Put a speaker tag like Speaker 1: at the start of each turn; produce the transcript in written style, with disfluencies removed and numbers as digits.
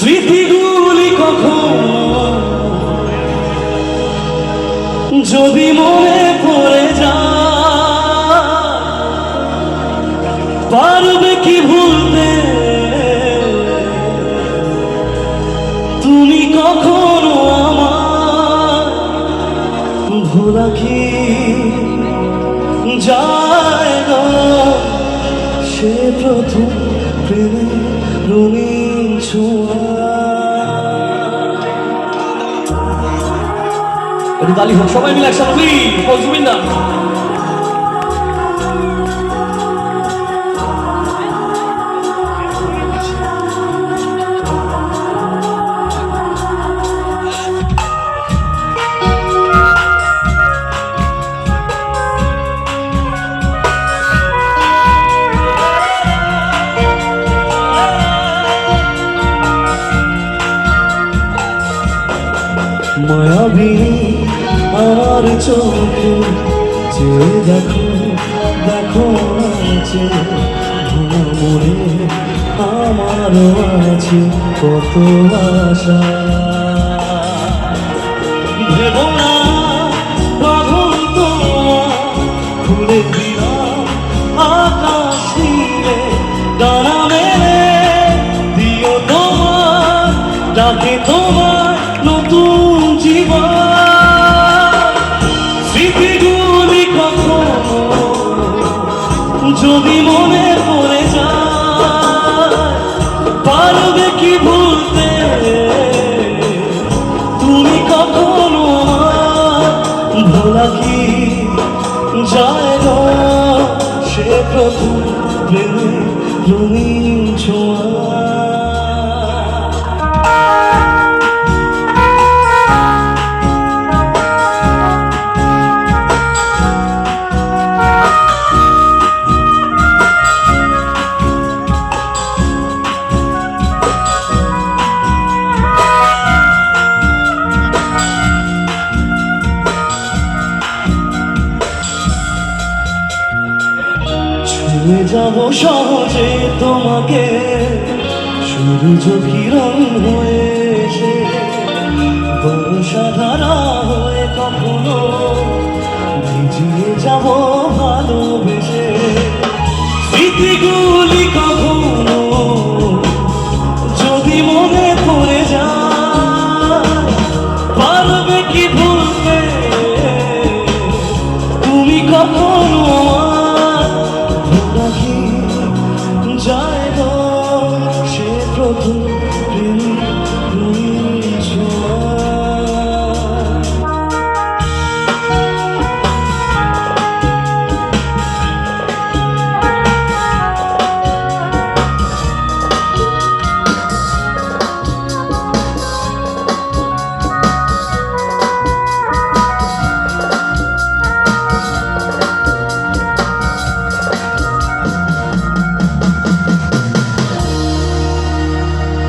Speaker 1: স্মৃতিগুলি কখন যদি মনে পড়ে যায়, পারবে কি ভুলতে তুমি কখনো আমার? ভোলা কি যায় গো সে প্রথম প্রেমে রঙিন ছোঁয়া। একটু তালি হোক সবাই মিলে একসাথে প্লিজ জুবিনদা। মায়াবী আমার চোখে চেয়ে দেখো দেখো আছে মনে আমারও আছে কত আশা। ভেব না বাঁধন তোমার খুলে দিলাম আকাশ নীলে, ডানা মেলে দিও তোমার ডাকে তোমার নতুন জীবন। স্মৃতিগুলি কখনো যদি মনে পড়ে যায়, পারবে কি ভুলতে তুমি কখনো আমার? ভোলা কি যায় গো সে প্রথম প্রেমে রঙিন ছোঁয়া। ছুঁয়ে যাব সহজে তোমাকে সূর্য কিরণ হয়ে এসে, বর্ষা ধারা হয়ে কখনো ভিজিয়ে যাব ভালোবেসে। স্মৃতিগুলো